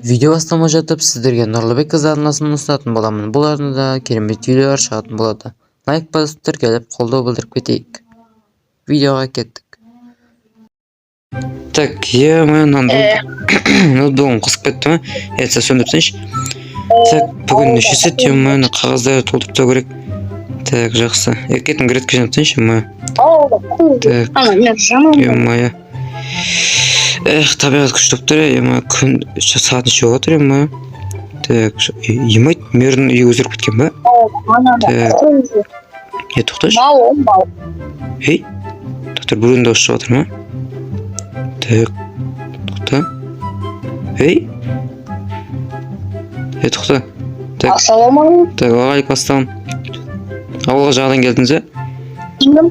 Видео бастамай жатып сіздерге Нұрлыбек қыз арнасын ұсынатын боламын. Бұл арнада керемет видеолар шығатын болады. Лайк басып тіркеліп қолдау білдіріп кетейік. Видеоға кеттік. Так, мен ноутбугым қысып кетті ме? Сен сөндірсеңші. Так, бүгін нешесі теманы қағаздарды толтырып тастау керек. Так, жақсы. Кеттің гретке жинап ма? Так, емая. Табиғат күшті тұр, күн сағат неше болып тұр, Так, емайт, мердің үйі өзгеріп кеткен ба? Так, тоқташы. Доктор, бүрін дауыс шығып отыр ма? Так, тоқта. Тоқта. Ассаламалейкум. Так, уағалейкум ассалам. Ауылға жағдан келдіңіз, Кімдім?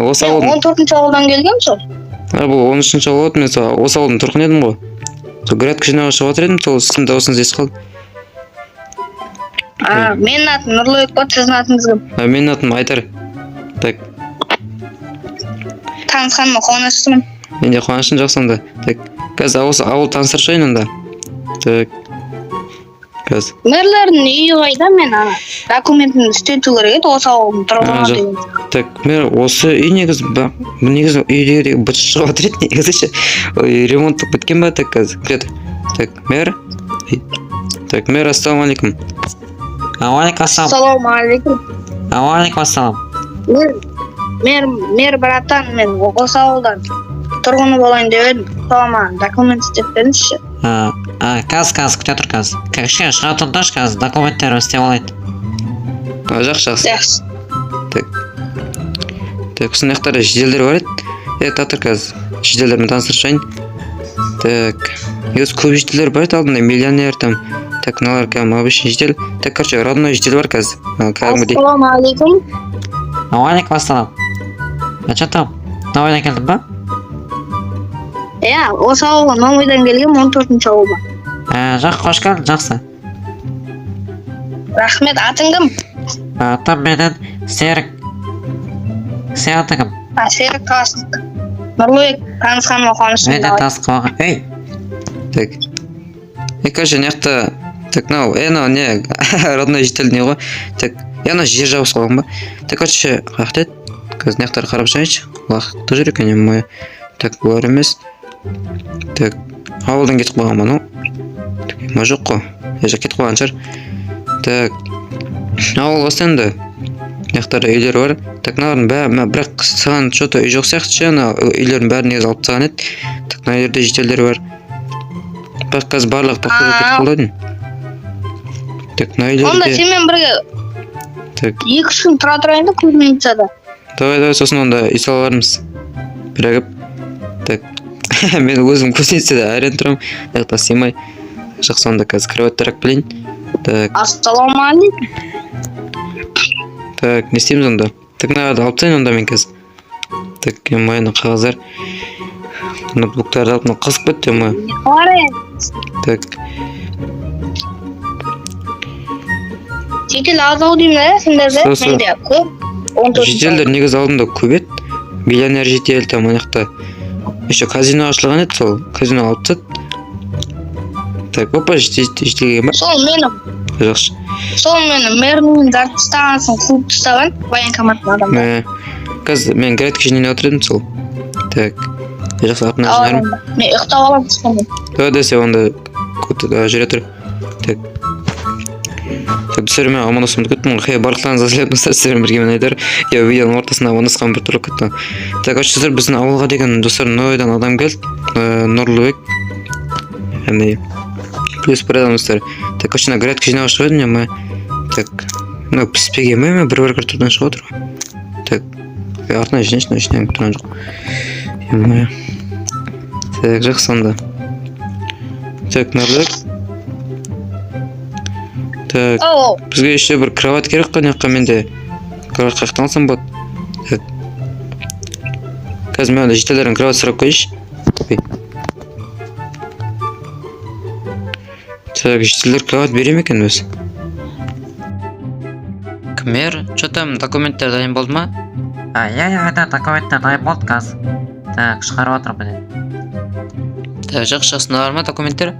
Осы ауылдың... 14-ші ауылдан келгем сол. Бұл 13-ші ауыл, мен осы ауылдың тұрғын едім ғой. Градқа жинауға шығып отыр едім, сол сіздің дауысыңыз естіп қалды. Менің атым Нұрлыбек қой, сіздің атыңыз кім? Менің атым Айдар. Так. Танысқаныма қуаныштымын. Мен де қуанышым жақсында. Так, қазір осы ауыл таныстыршайын онда. Так. Қазір. Мерлердің үйі қайда, мен документін істету керек еді, осы ауылдың тұрғыны деген. Так, мер осы үй негізі үйдегі быт шығып отыр еді, негізі ремонттық біткен ба, так, қазір. Так, мер. Так, мер, ассаламалейкум. Алейкум ассалам. Ассаламалейкум. Алейкум ассалам. Мер братан, мен осы ауылдан тұрғыны болайын деп едім. Соған документ істеп беріңізші. Қазір, күте тұр қазір. Кішкене шыға тұрдаш қазір, документтерім істеп алайын. Жақсы. Так, ұсын аяқтары жеделдер бар еді. Татыр қазір, жеделдермен таныстыршайын. Так, көп жеделдер бар еді алдында, миллионер там. Так, мыналар кәдімгі обычный жедел. Так, короче, родной жедел бар қазір. Ассаламалейкум. Алейкум ассалам. Что там? Новойдан келдің ба? Осы ауылға Новойдан келгем, 14-ші ауылға. Жақсы, қош келдің, жақсы. Рахмет, атың кім? Атым менің Серік. Сен атың кім? Серік Тасық. Нұрлыбек, танысқаныма қуаныштымын. Мен де танысқаныма. Так. Короче, неқта... Так, не, родной житель не ғой. Так, ана жер жабыс қойған ба? Так, короче, қақтет. Қазір неқтар қарап жайыншы. Лақты жүрек, әне мойы. Так, бұлар емес. Так, ауылдан кетіп қойған ба, ма жоқ қой. Кетіп қойған шығар. Так, ауыл қастенді. Неқтар үйлер бар. Так, мыналардың бірақ саған что-то үй жоқ сияқты ше, үйлердің бәрін негіз алып тастаған еді. Так, мына үйлерде жителдер бар. Бірақ қазір барлығы тоқтауға кетіп қалдың. Так, мына үйлерде... Онда сенмен бірге... Так. 2-3 күн тұра тұрайын да көзімен айтсада. Давай, сосын онда үй салармыз. Бірігіп. Так, мен өзім көзімен айтсада әрен тұрам. Яқта сыймай. Жақсы онда қазір кроваттырақ білейін. Так. Ассаламалейкум. Так, не істейміз онда? Так, алып тастайын онда мен қазір. Так, майны қағаздар. Ноутбуктарды алып қысып кетті, Так. Жедел азау деймін, сендерде? Менде көп. Жеделдер негіз алдында көп еді. Миллионер жедел, там аяқта. Еще казино ашылған еді, сол казино алып тастады. Так, опа, жеделге ма? Сол менің. Жақсы. Сол менің мэрінің зарплатасын қуып тастаған военкоматтың адамдар. Қазір мен градқа жинап отыр едім сол. Так. Жақсы атына жинарым. Мен ұйықтап аламын түсқанмен. Да, сен онда жүре тұр. Так. Так, түсіріме аманасымды күттім. Барлықтарыңызға сәлем достар, сіздермен бірге мен Айдар. Видеоның ортасында аманасқан бір түрлі күтті. Так, сіздер біздің ауылға деген достар Новойдан адам келді. Нұрлыбек. Плюс бір адам достар. Так, қашына градқа жинауға шығып едім, Так, піспеген ме, бір картоптан шығып отыр. Так, артына жинешін, ішінен тұрған жоқ. Так, жақсы сонда. Так, Нұрлыбек. Так, бізге еще бір кровать керек қой, неққа менде. Кровать қаяқтан алсам болады. Так. Қазір мен жителердің кровать сұрап қойшы. Так, жителер кровать берем екен өзі. Кімер, что там, документтер дайын болды ма? Я документтер дайын болды қазір. Так, шығарып отырмын міне. Жақшасында бар ма документтер?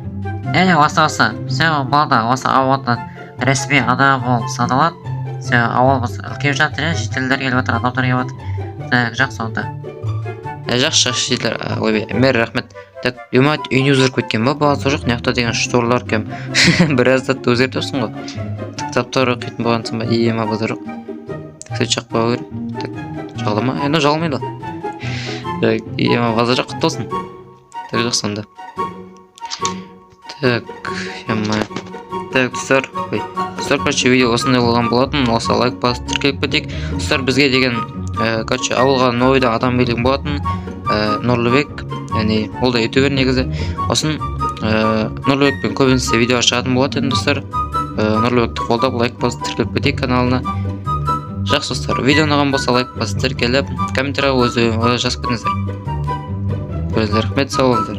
осы. Все болды, осы ауылдың ресми адамы болып саналады. Все ауылымыз үлкейіп жатыр, шетелдер келіп жатыр, адамдар келіп жатыр. Так, жақсы онда. Жақсы шетелдер, ойбай, мэр рахмет. Так, юмат үйіне өзгеріп кеткен ба? Бағасы жоқ, неқта деген шторлар кем. Біразда өзгертіпсің ғой. Таптары қитын болғансың ба? Ема базар жоқ. Так, сөйт жақпау керек. Так, жалама? Енді жалмайды. Так, ема базар жоқ, құтты болсын. Так, жақсы онда. Так, ема. Так, достар, короче, видео осындай болған болатын. Осы лайк басып тіркеліп кетейік. Достар, бізге деген, короче, ауылға новыйда адам келген болатын. Нұрлыбек, яғни ол да ютубер негізі. Осын Нұрлыбекпен көбінесе видео шығатын болады енді достар. Нұрлыбекті қолдап лайк басып тіркеліп кетейік каналына. Жақсы достар, видео ұнаған болса лайк басып тіркеліп, комментария өзі жазып кетіңіздер. Рахмет, сау болыңыздар.